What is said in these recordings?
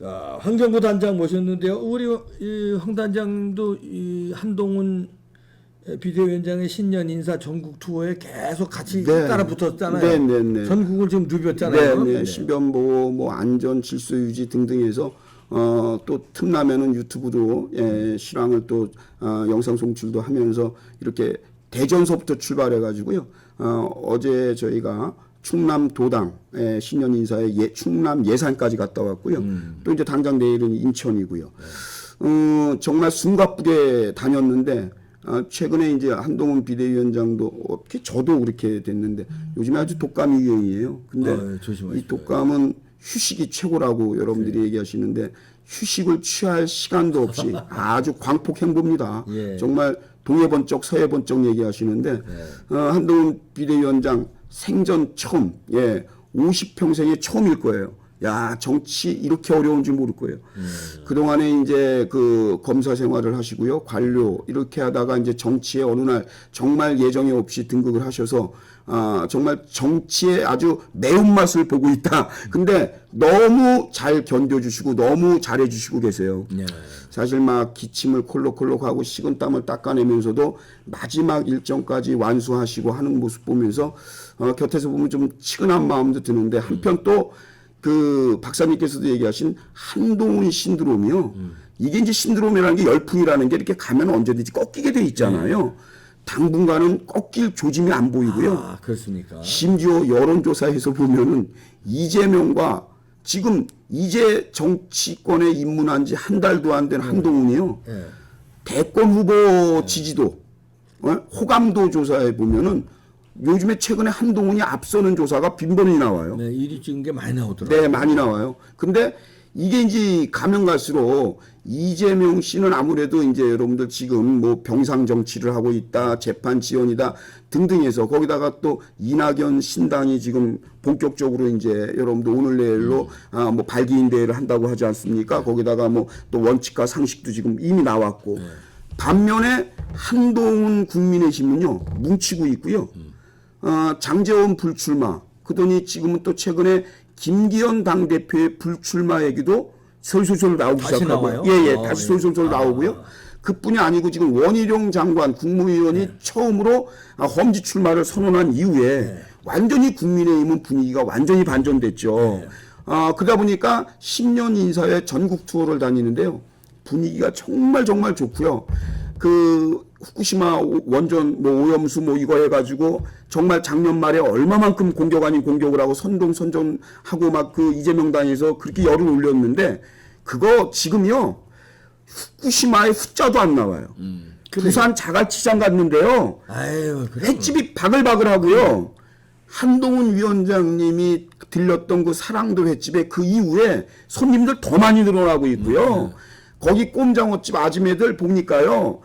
자, 황정구 단장 모셨는데요. 우리 황 단장도 이 한동훈 비대위원장의 신년 인사 전국 투어에 계속 같이 네. 따라 붙었잖아요. 네. 전국을 지금 누볐잖아요. 네. 신변보호, 뭐 안전 질서 유지 등등해서 또 틈나면은 유튜브도 실황을 또 영상 송출도 하면서 이렇게 대전서부터 출발해 가지고요. 어제 저희가 충남 도당 신년 인사에 충남 예산까지 갔다 왔고요. 또 이제 당장 내일은 인천이고요. 정말 숨가쁘게 다녔는데 최근에 이제 한동훈 비대위원장도 어떻게 저도 그렇게 됐는데 요즘에 아주 독감이 유행이에요. 근데 이 독감은 휴식이 최고라고 여러분들이 얘기하시는데 휴식을 취할 시간도 없이 아주 광폭 행보입니다. 예. 정말 동해 번쩍 서해 번쩍 얘기하시는데 한동훈 비대위원장 생전 처음 50평생에 처음일 거예요. 야, 정치 이렇게 어려운 줄 모를 거예요. 그동안에 이제 그 검사 생활을 하시고요. 관료 이렇게 하다가 이제 정치에 어느 날 정말 예정에 없이 등극을 하셔서 정말 정치의 아주 매운맛을 보고 있다. 근데 너무 잘 견뎌주시고 너무 잘해주시고 계세요. 네. 사실 막 기침을 콜록콜록하고 식은땀을 닦아내면서도 마지막 일정까지 완수하시고 하는 모습 보면서 곁에서 보면 좀 치근한 마음도 드는데 한편 또 그 박사님께서도 얘기하신 한동훈 신드롬이요. 이게 이제 신드롬이라는 게 열풍이라는 게 이렇게 가면 언제든지 꺾이게 돼 있잖아요. 당분간은 꺾일 조짐이 안 보이고요. 그렇습니까? 심지어 여론조사에서 보면은 이재명과 지금 이제 정치권에 입문한 지 한 달도 안 된 한동훈이요. 대권 후보 지지도, 호감도 조사에 보면은 요즘에 최근에 한동훈이 앞서는 조사가 빈번히 나와요. 네, 일이 찍은 게 많이 나오더라고요. 네, 많이 나와요. 근데 이게 이제 가면 갈수록 이재명 씨는 아무래도 이제 여러분들 지금 뭐 병상 정치를 하고 있다, 재판 지연이다 등등해서 거기다가 또 이낙연 신당이 지금 본격적으로 이제 여러분들 오늘 내일로 뭐 발기인 대회를 한다고 하지 않습니까? 거기다가 뭐 또 원칙과 상식도 지금 이미 나왔고 반면에 한동훈 국민의힘은요 뭉치고 있고요. 장제원 불출마 그러더니 지금은 또 최근에 김기현 당대표의 불출마 얘기도 솔솔솔 나오기 다시 시작하고요. 나와요? 다시 솔솔솔 나오고요. 그뿐이 아니고 지금 원희룡 장관 국무위원이 처음으로 험지 출마를 선언한 이후에 완전히 국민의힘은 분위기가 완전히 반전됐죠. 그러다 보니까 10년 인사회 전국 투어를 다니는데요. 분위기가 정말 좋고요. 그 후쿠시마 원전 뭐 오염수 뭐 이거 해가지고 정말 작년 말에 얼마만큼 공격 아닌 공격을 하고 선전하고 막 그 이재명 당에서 그렇게 열을 올렸는데 그거 지금요 후쿠시마에 후자도 안 나와요. 부산 자갈치장 갔는데요. 아유, 횟집이 바글바글하고요. 한동훈 위원장님이 들렸던 그 사랑도 횟집에 그 이후에 손님들 더 많이 늘어나고 있고요. 거기 꼼장어집 아줌매들 보니까요.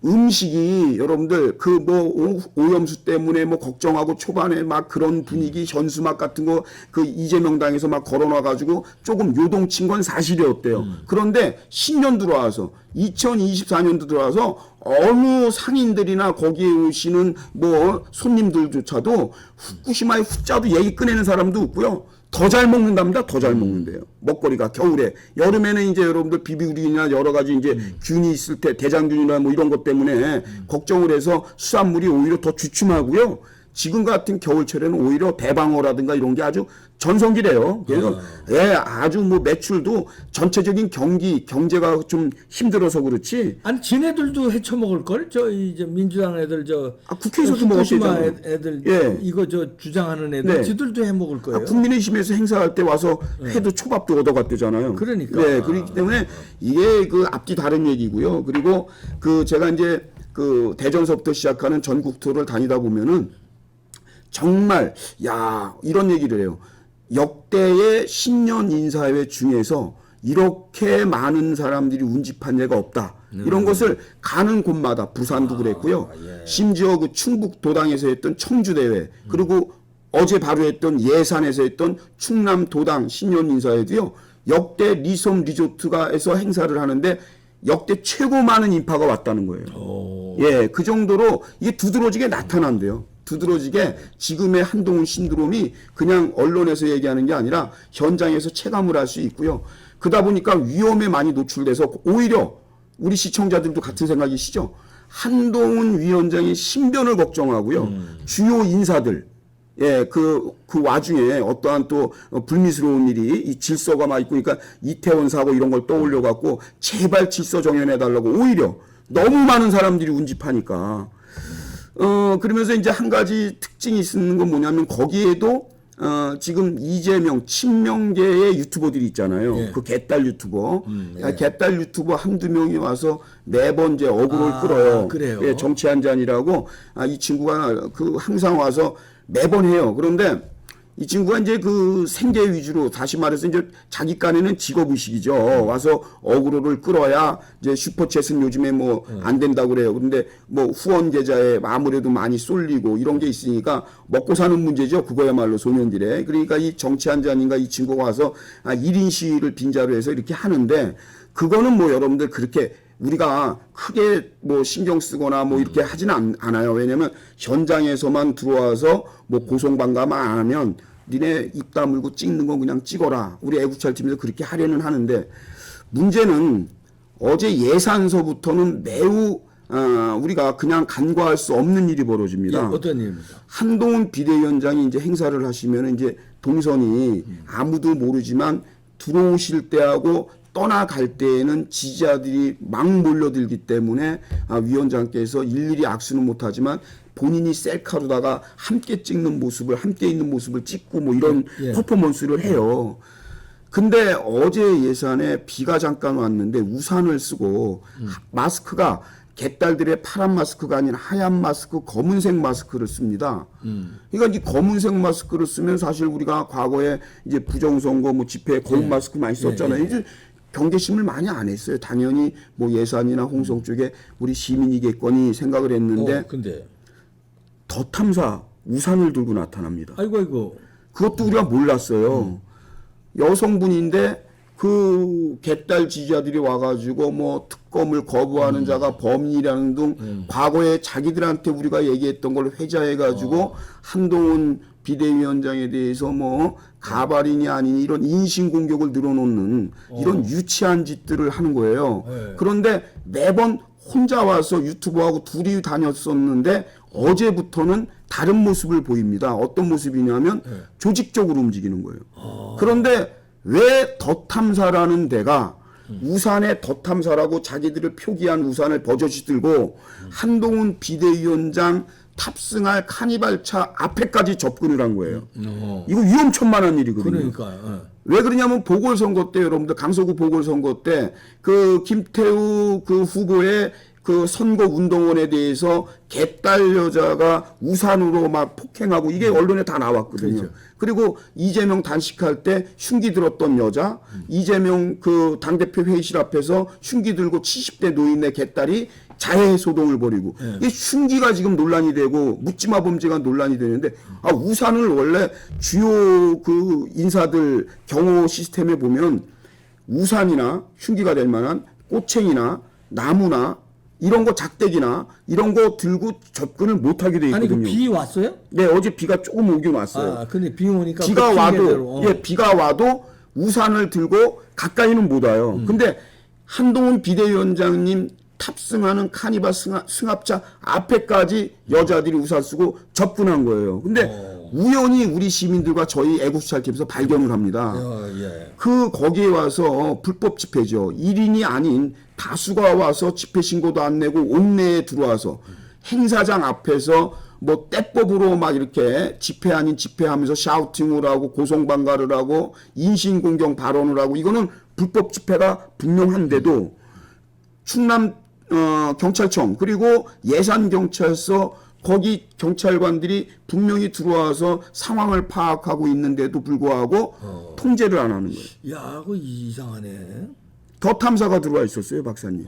음식이 여러분들 그 뭐 오염수 때문에 뭐 걱정하고 초반에 막 그런 분위기 현수막 같은 거 그 이재명 당에서 막 걸어놔 가지고 조금 요동친 건 사실이었대요. 그런데 신년 들어와서 2024년도 들어와서 어느 상인들이나 거기에 오시는 뭐 손님들조차도 후쿠시마의 후자도 얘기 꺼내는 사람도 없고요. 더 잘 먹는답니다. 더 잘 먹는데요. 먹거리가 겨울에 여름에는 이제 여러분들 비비우린이나 여러 가지 이제 균이 있을 때 대장균이나 뭐 이런 것 때문에 걱정을 해서 수산물이 오히려 더 주춤하고요. 지금 같은 겨울철에는 오히려 대방어라든가 이런 게 아주 전성기래요. 그래서 아주 뭐 매출도 전체적인 경제가 좀 힘들어서 그렇지. 아니 지네들도 헤쳐 먹을 걸? 저 이제 민주당 애들 국회에서도 후쿠시마 먹었대잖아요. 애들 이거 저 주장하는 애들 지들도 해 먹을 거예요. 국민의힘에서 행사할 때 와서 회도 초밥도 얻어갔대잖아요. 그러니까. 네, 그렇기 때문에 이게 그 앞뒤 다른 얘기고요. 그리고 그 제가 이제 그 대전서부터 시작하는 전국 투어를 다니다 보면은 정말 이런 얘기를 해요. 역대의 신년 인사회 중에서 이렇게 많은 사람들이 운집한 예가 없다. 이런 것을 가는 곳마다 부산도 그랬고요. 심지어 그 충북 도당에서 했던 청주대회 그리고 어제 바로 했던 예산에서 했던 충남 도당 신년 인사회도요. 역대 리섬 리조트가에서 행사를 하는데 역대 최고 많은 인파가 왔다는 거예요. 그 정도로 이게 두드러지게 나타난대요. 두드러지게 지금의 한동훈 신드롬이 그냥 언론에서 얘기하는 게 아니라 현장에서 체감을 할 수 있고요. 그러다 보니까 위험에 많이 노출돼서 오히려 우리 시청자들도 같은 생각이시죠? 한동훈 위원장의 신변을 걱정하고요. 주요 인사들, 예, 그 와중에 어떠한 또 불미스러운 일이 이 질서가 막 있고 그러니까 이태원 사고 이런 걸 떠올려 갖고 제발 질서 정연해 달라고 오히려 너무 많은 사람들이 운집하니까 그러면서 이제 한 가지 특징이 있는 건 뭐냐면 거기에도 지금 이재명 친명계의 유튜버들이 있잖아요. 예. 그 개딸 유튜버. 예. 개딸 유튜버 한두 명이 와서 매번 이제 어그로를 끌어요. 그래요? 예, 정치 한 잔이라고 이 친구가 그 항상 와서 매번 해요. 그런데 이 친구가 이제 그 생계 위주로 다시 말해서 이제 자기 깐에는 직업의식이죠. 와서 어그로를 끌어야 이제 슈퍼챗은 요즘에 뭐 안 된다고 그래요. 근데 뭐 후원 계좌에 아무래도 많이 쏠리고 이런 게 있으니까 먹고 사는 문제죠. 그거야말로 소년들의. 그러니까 이 정치 한 잔인가 이 친구가 와서 1인 시위를 빈자로 해서 이렇게 하는데 그거는 뭐 여러분들 그렇게 우리가 크게 뭐 신경 쓰거나 뭐 이렇게 하지는 않아요. 왜냐면 현장에서만 들어와서 뭐 고성방가만 안 하면 니네 입 다물고 찍는 건 그냥 찍어라. 우리 애국찰팀에서 그렇게 하려는 하는데 문제는 어제 예산서부터는 매우 우리가 그냥 간과할 수 없는 일이 벌어집니다. 예, 어떤 일입니까? 한동훈 비대위원장이 이제 행사를 하시면 이제 동선이 아무도 모르지만 들어오실 때하고 떠나갈 때에는 지지자들이 막 몰려들기 때문에 위원장께서 일일이 악수는 못하지만 본인이 셀카로다가 함께 찍는 모습을 함께 있는 모습을 찍고 뭐 이런 예. 퍼포먼스를 해요. 근데 어제 예산에 비가 잠깐 왔는데 우산을 쓰고 마스크가 개딸들의 파란 마스크가 아닌 하얀 마스크, 검은색 마스크를 씁니다. 그러니까 이 검은색 마스크를 쓰면 사실 우리가 과거에 이제 부정선거 뭐 집회에 검은 마스크 많이 썼잖아요. 이제 경계심을 많이 안 했어요. 당연히 뭐 예산이나 홍성 쪽에 우리 시민이겠거니 생각을 했는데 근데 더 탐사 우산을 들고 나타납니다. 아이고 그것도 우리가 몰랐어요. 여성분인데 그 개딸 지지자들이 와가지고 뭐 특검을 거부하는 자가 범인이라는 등 과거에 자기들한테 우리가 얘기했던 걸 회자해가지고 한동훈 비대위원장에 대해서 뭐 가발이니 아니니 이런 인신공격을 늘어놓는 이런 유치한 짓들을 하는 거예요. 네. 그런데 매번 혼자 와서 유튜버하고 둘이 다녔었는데 어제부터는 다른 모습을 보입니다. 어떤 모습이냐면 조직적으로 움직이는 거예요. 그런데 왜 덧탐사라는 데가 우산에 덧탐사라고 자기들을 표기한 우산을 버젓이 들고 한동훈 비대위원장 탑승할 카니발차 앞에까지 접근을 한 거예요. 이거 위험천만한 일이거든요. 그러니까 왜 그러냐면 보궐선거 때 여러분들 강서구 보궐선거 때 그 김태우 그 후보의 그 선거 운동원에 대해서 개딸 여자가 우산으로 막 폭행하고 이게 언론에 다 나왔거든요. 그렇죠. 그리고 이재명 단식할 때 흉기 들었던 여자, 이재명 그 당대표 회의실 앞에서 흉기 들고 70대 노인의 개딸이 자해 소동을 벌이고 이게 흉기가 지금 논란이 되고 묻지마 범죄가 논란이 되는데 우산을 원래 주요 그 인사들 경호 시스템에 보면 우산이나 흉기가 될 만한 꼬챙이나 나무나 이런 거 작대기나 이런 거 들고 접근을 못하게 돼 아니 있거든요. 그 비 왔어요? 네, 어제 비가 조금 오긴 왔어요. 근데 비 오니까 비가 그 와도 핑계대로, 비가 와도 우산을 들고 가까이는 못 와요. 근데 한동훈 비대위원장님 탑승하는 카니발 승합차 앞에까지 여자들이 우산 쓰고 접근한 거예요. 근데 우연히 우리 시민들과 저희 애국수찰팀에서 발견을 합니다. 예. 그 거기에 와서 불법 집회죠. 1인이 아닌 다수가 와서 집회 신고도 안 내고 옥내에 들어와서 행사장 앞에서 뭐 떼법으로 막 이렇게 집회 아닌 집회하면서 샤우팅을 하고 고성방가를 하고 인신공격 발언을 하고 이거는 불법 집회가 분명한데도 충남 경찰청 그리고 예산경찰서 거기 경찰관들이 분명히 들어와서 상황을 파악하고 있는데도 불구하고 통제를 안 하는 거예요. 야, 그거 이상하네. 더 탐사가 들어와 있었어요, 박사님.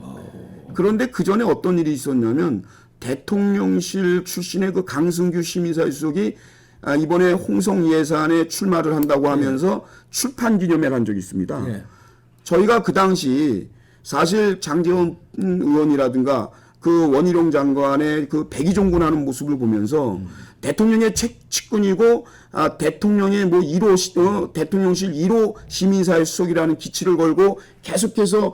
그런데 그 전에 어떤 일이 있었냐면 대통령실 출신의 그 강승규 시민사회수석이 이번에 홍성 예산에 출마를 한다고 하면서 출판 기념회를 한 적이 있습니다. 예. 저희가 그 당시 사실 장제원 의원이라든가 그 원희룡 장관의 그 백의종군하는 모습을 보면서 대통령의 측근이고 대통령의 뭐 1호 대통령실 1호 시민사회 수석이라는 기치를 걸고 계속해서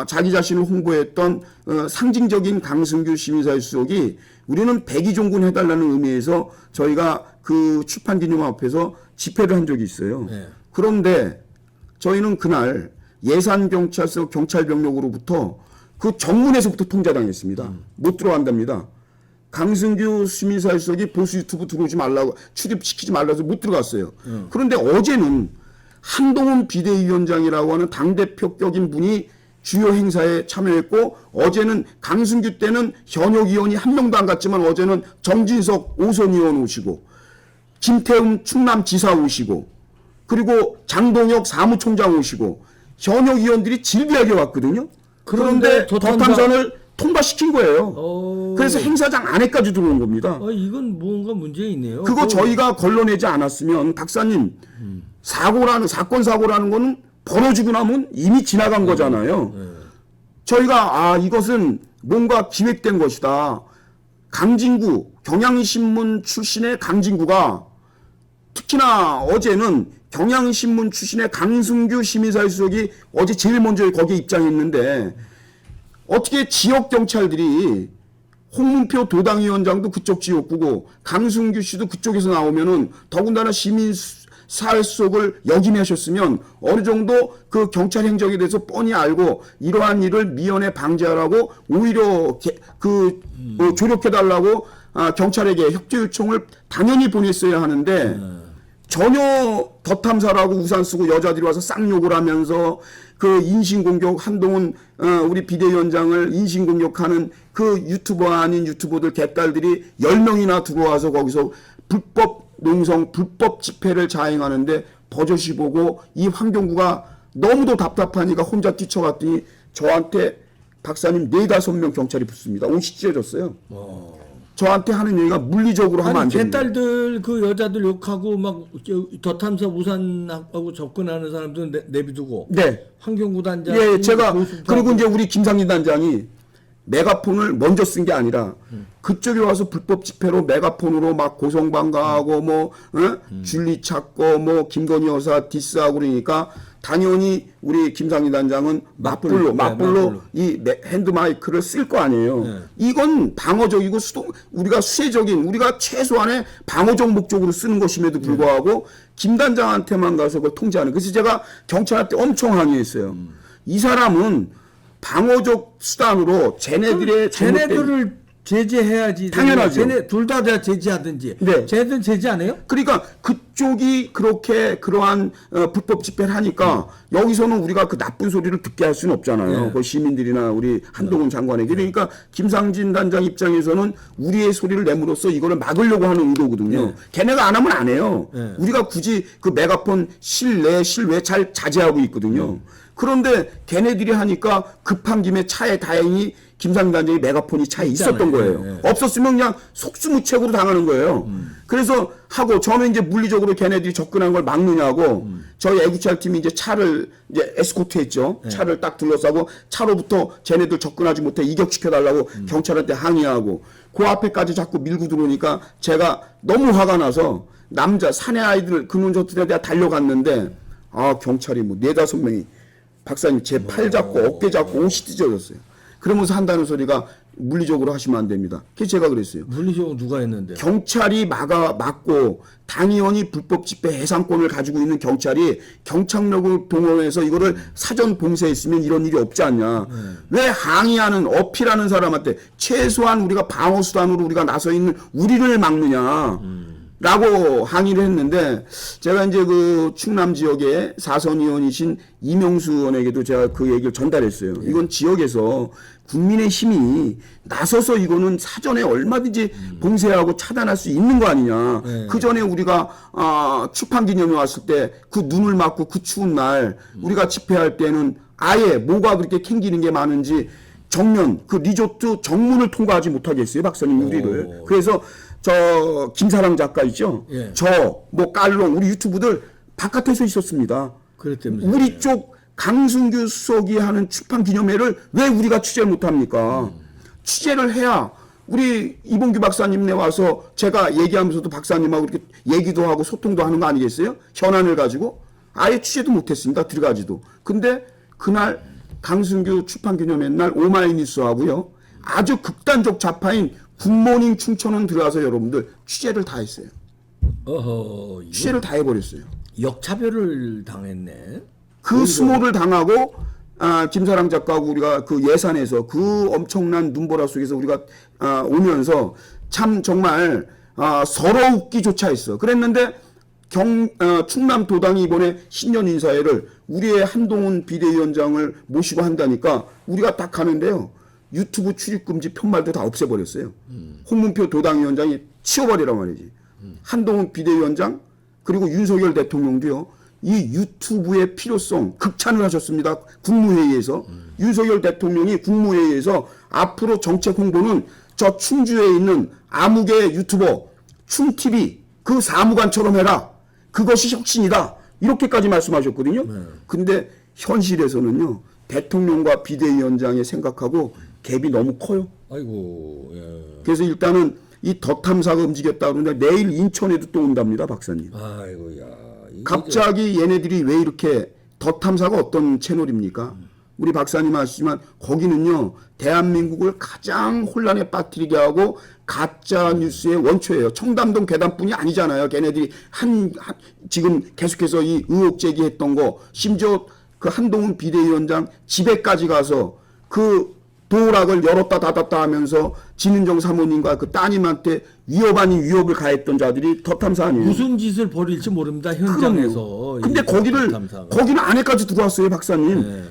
자기 자신을 홍보했던 상징적인 강승규 시민사회 수석이 우리는 백의종군 해달라는 의미에서 저희가 그 출판기념 앞에서 집회를 한 적이 있어요. 네. 그런데 저희는 그날 예산경찰서 경찰병력으로부터 그 정문에서부터 통제당했습니다. 못 들어간답니다. 강승규 시민사회 수석이 보수 유튜브 들어오지 말라고 출입시키지 말라서 못 들어갔어요. 그런데 어제는 한동훈 비대위원장이라고 하는 당대표격인 분이 주요 행사에 참여했고 어제는 강승규 때는 현역 의원이 한 명도 안 갔지만 어제는 정진석 오선 의원 오시고 김태흠 충남지사 오시고 그리고 장동혁 사무총장 오시고 현역 의원들이 질비하게 왔거든요. 그런데 더탐선을 통과시킨 거예요. 그래서 행사장 안에까지 들어온 겁니다. 이건 뭔가 문제 있네요. 그거 저희가 걸러내지 않았으면 박사님 사건 사고라는 거는 벌어지고 나면 이미 지나간 거잖아요. 저희가 이것은 뭔가 기획된 것이다. 강진구 경향신문 출신의 강진구가 특히나 어제는 경향신문 출신의 강승규 시민사회 수석이 어제 제일 먼저 거기에 입장했는데 어떻게 지역 경찰들이 홍문표 도당위원장도 그쪽 지역구고 강승규 씨도 그쪽에서 나오면은 더군다나 시민사회 수석을 역임하셨으면 어느 정도 그 경찰 행적에 대해서 뻔히 알고 이러한 일을 미연에 방지하라고 오히려 조력해달라고 경찰에게 협조 요청을 당연히 보냈어야 하는데 전혀 덧탐사라고 우산 쓰고 여자들이 와서 쌍욕을 하면서 그 인신공격 한동훈 우리 비대위원장을 인신공격하는 그 유튜버 아닌 유튜버들 개딸들이 10명이나 들어와서 거기서 불법 농성 불법 집회를 자행하는데 버젓이 보고 이 황경구가 너무도 답답하니까 혼자 뛰쳐갔더니 저한테 박사님 4-5명 경찰이 붙습니다. 옷이 찢어졌어요. 저한테 하는 얘기가 물리적으로 하면 안 됩니다. 개딸들 그 여자들 욕하고 막 더탐사 우산하고 접근하는 사람들은 내비두고. 네. 황경구 단장. 예, 제가 그리고 이제 우리 김상진 단장이 메가폰을 먼저 쓴 게 아니라 그쪽에 와서 불법 집회로 메가폰으로 막 고성방가하고 뭐 줄리 찾고 뭐 김건희 여사 디스하고 그러니까 당연히 우리 김상진 단장은 맞불로 이 핸드 마이크를 쓸 거 아니에요. 이건 방어적이고 우리가 수혜적인 우리가 최소한의 방어적 목적으로 쓰는 것임에도 불구하고 김 단장한테만 가서 그걸 통제하는. 그래서 제가 경찰한테 엄청 항의했어요. 이 사람은 방어적 수단으로 쟤네들을 제재해야지. 당연하죠. 쟤네 둘 다 제재하든지. 네. 쟤네들은 제재 안 해요? 그러니까 그쪽이 그렇게 그러한 불법 집회를 하니까 여기서는 우리가 그 나쁜 소리를 듣게 할 수는 없잖아요. 그 시민들이나 우리 한동훈 장관에게. 그러니까 김상진 단장 입장에서는 우리의 소리를 내므로써 이거를 막으려고 하는 의도거든요. 걔네가 안 하면 안 해요. 우리가 굳이 그 메가폰 실외 잘 자제하고 있거든요. 그런데 걔네들이 하니까 급한 김에 차에 다행히 김상진 단장이 메가폰이 차에 있었던 거예요. 없었으면 그냥 속수무책으로 당하는 거예요. 그래서 하고 저는 이제 물리적으로 걔네들이 접근한 걸 막느냐고 저희 애국찰팀이 이제 차를 이제 에스코트했죠. 차를 딱 둘러싸고 차로부터 쟤네들 접근하지 못해 이격시켜달라고 경찰한테 항의하고 그 앞에까지 자꾸 밀고 들어오니까 제가 너무 화가 나서 남자 사내 아이들 그놈 저들에 대해 달려갔는데 경찰이 뭐 4-5명이 박사님 제 팔 잡고 어깨 잡고 옷이 찢어졌어요. 그러면서 한다는 소리가 물리적으로 하시면 안 됩니다. 그래서 제가 그랬어요. 물리적으로 누가 했는데? 경찰이 막고 당의원이 불법 집회 해상권을 가지고 있는 경찰이 경찰력을 동원해서 이거를 사전 봉쇄했으면 이런 일이 없지 않냐. 왜 항의하는 어필하는 사람한테 최소한 우리가 방어 수단으로 우리가 나서 있는 우리를 막느냐. 라고 항의를 했는데 제가 이제 그 충남 지역의 4선 의원이신 이명수 의원에게도 제가 그 얘기를 전달했어요. 이건 지역에서 국민의 힘이 나서서 이거는 사전에 얼마든지 봉쇄하고 차단할 수 있는 거 아니냐. 그 전에 우리가 출판 기념회 왔을 때 그 눈을 맞고 그 추운 날 우리가 집회할 때는 아예 뭐가 그렇게 캥기는 게 많은지 정면 그 리조트 정문을 통과하지 못하게 했어요. 박사님 우리를. 그래서 저 김사랑 작가 있죠. 저 뭐 깔롱 우리 유튜브들 바깥에서 있었습니다. 그랬다면서요. 우리 쪽 강승규 수석이 하는 출판 기념회를 왜 우리가 취재를 못합니까? 취재를 해야 우리 이봉규 박사님 네 와서 제가 얘기하면서도 박사님하고 이렇게 얘기도 하고 소통도 하는 거 아니겠어요? 현안을 가지고 아예 취재도 못했습니다. 들어가지도. 근데 그날 강승규 출판기념회 날 오마이뉴스하고요 아주 극단적 좌파인 굿모닝 충청은 들어가서 여러분들 취재를 다 했어요. 어허, 취재를 다 해버렸어요. 역차별을 당했네. 그 수모를 당하고 김사랑 작가하고 우리가 그 예산에서 그 엄청난 눈보라 속에서 우리가 오면서 참 정말 서러웃기조차 했어. 그랬는데 충남 도당이 이번에 신년 인사회를 우리의 한동훈 비대위원장을 모시고 한다니까 우리가 딱 가는데요. 유튜브 출입금지 편말도 다 없애버렸어요. 홍문표 도당위원장이 치워버리란 말이지. 한동훈 비대위원장 그리고 윤석열 대통령도요. 이 유튜브의 필요성 극찬을 하셨습니다. 국무회의에서. 윤석열 대통령이 국무회의에서 앞으로 정책 홍보는 저 충주에 있는 아무개 유튜버 춤TV 그 사무관처럼 해라. 그것이 혁신이다. 이렇게까지 말씀하셨거든요. 근데 현실에서는요. 대통령과 비대위원장의 생각하고 갭이 너무 커요. 아이고. 예. 그래서 일단은 이 덧탐사가 움직였다 그러는데 내일 인천에도 또 온답니다. 박사님. 아이고야. 갑자기 얘네들이 왜 이렇게 덧탐사가 어떤 채널입니까? 우리 박사님 아시지만 거기는요. 대한민국을 가장 혼란에 빠뜨리게 하고 가짜 뉴스의 원초예요. 청담동 괴담뿐이 아니잖아요. 걔네들이 지금 계속해서 이 의혹 제기했던 거 심지어 그 한동훈 비대위원장 집에까지 가서 그 도락을 열었다 닫았다 하면서 진은정 사모님과 그 따님한테 위협 아닌 위협을 가했던 자들이 덧탐사 아니에요. 무슨 짓을 벌일지 모릅니다. 현장에서. 그럼요. 근데 거기는 안에까지 들어왔어요, 박사님. 네.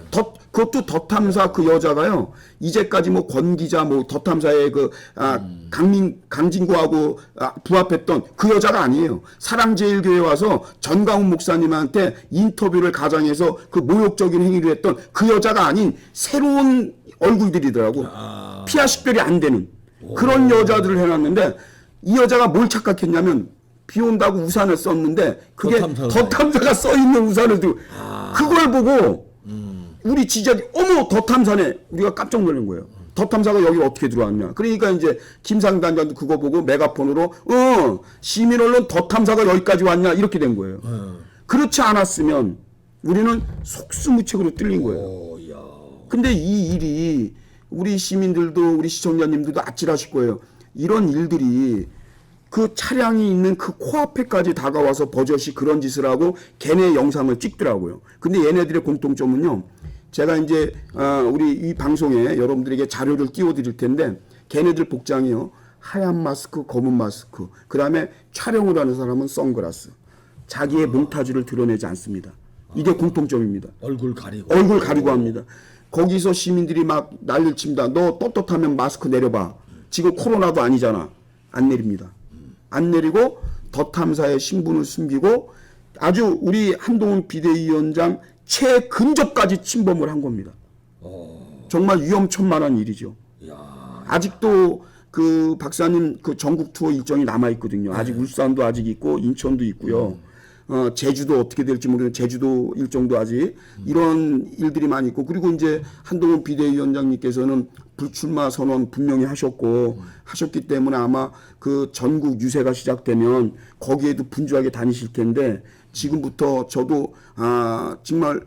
그것도 덧탐사 그 여자가요. 이제까지 뭐 권 기자 뭐 덧탐사의 강진구하고 부합했던 그 여자가 아니에요. 사랑제일교회 와서 전가훈 목사님한테 인터뷰를 가장해서 그 모욕적인 행위를 했던 그 여자가 아닌 새로운 얼굴들이더라고. 피하 식별이 안 되는 그런 여자들을 해놨는데 이 여자가 뭘 착각했냐면 비 온다고 우산을 썼는데 그게 덧탐사가 써있는 우산을 들고 그걸 보고 우리 지적이 어머 덧탐사네 우리가 깜짝 놀란 거예요. 덧탐사가 여기 어떻게 들어왔냐. 그러니까 이제 김상단장도 그거 보고 메가폰으로 시민 언론 덧탐사가 여기까지 왔냐 이렇게 된 거예요. 그렇지 않았으면 우리는 속수무책으로 뚫린 거예요. 근데 이 일이 우리 시민들도 우리 시청자님들도 아찔하실 거예요. 이런 일들이 그 차량이 있는 그 코앞에까지 다가와서 버젓이 그런 짓을 하고 걔네 영상을 찍더라고요. 근데 얘네들의 공통점은요. 제가 이제 우리 이 방송에 여러분들에게 자료를 띄워드릴 텐데 걔네들 복장이요. 하얀 마스크, 검은 마스크. 그 다음에 촬영을 하는 사람은 선글라스. 자기의 몽타주를 드러내지 않습니다. 이게 공통점입니다. 얼굴 가리고 합니다. 거기서 시민들이 막 난리를 칩니다. 너 떳떳하면 마스크 내려봐. 지금 코로나도 아니잖아. 안 내립니다. 안 내리고 덧탐사의 신분을 숨기고 아주 우리 한동훈 비대위원장 최근접까지 침범을 한 겁니다. 정말 위험천만한 일이죠. 아직도 그 박사님 그 전국 투어 일정이 남아 있거든요. 아직 울산도 아직 있고 인천도 있고요. 제주도 어떻게 될지 모르겠는데 제주도 일정도 아직 이런 일들이 많이 있고 그리고 이제 한동훈 비대위원장님께서는 불출마 선언 분명히 하셨기 때문에 아마 그 전국 유세가 시작되면 거기에도 분주하게 다니실 텐데 지금부터 저도 정말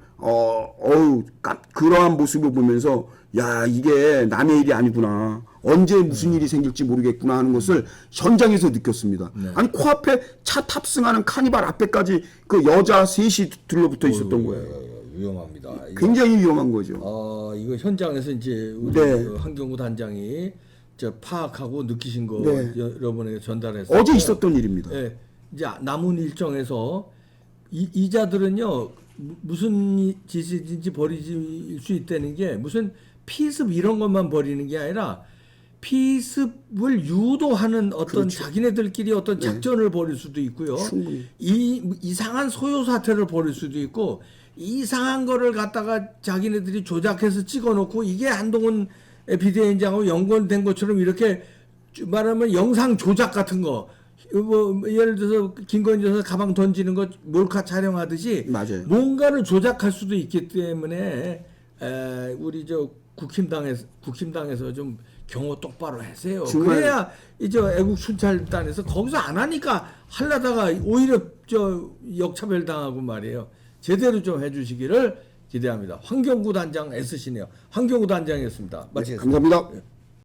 그러한 모습을 보면서 야 이게 남의 일이 아니구나. 언제 무슨 일이 생길지 모르겠구나 하는 것을 현장에서 느꼈습니다. 네. 아니 코앞에 차 탑승하는 카니발 앞에까지 그 여자 셋이 들러붙어 있었던 거예요. 위험합니다. 굉장히 위험한 거죠. 이거 현장에서 이제 우리 그 한경구 단장이 파악하고 느끼신 거 여러분에게 전달했어요. 어제 있었던 일입니다. 네. 이제 남은 일정에서 이자들은요 무슨 짓인지 벌일 수 있다는 게 무슨 피습 이런 것만 벌이는 게 아니라 피습을 유도하는 어떤 자기네들끼리 어떤 작전을 벌일 수도 있고요. 이상한 소요 사태를 벌일 수도 있고 이상한 거를 갖다가 자기네들이 조작해서 찍어놓고 이게 한동훈 비대위원장하고 연관된 것처럼 이렇게 말하면 영상 조작 같은 거. 뭐 예를 들어서 김건희 여사 가방 던지는 거 몰카 촬영하듯이 맞아요. 뭔가를 조작할 수도 있기 때문에 우리 저 국힘당에서 좀 경호 똑바로 하세요. 정말- 그래야 이제 애국 순찰단에서 거기서 안 하니까 하려다가 오히려 저 역차별 당하고 말이에요. 제대로 좀 해주시기를 기대합니다. 황경구 단장 애쓰시네요. 황경구 단장이었습니다. 마치겠습니다. 감사합니다.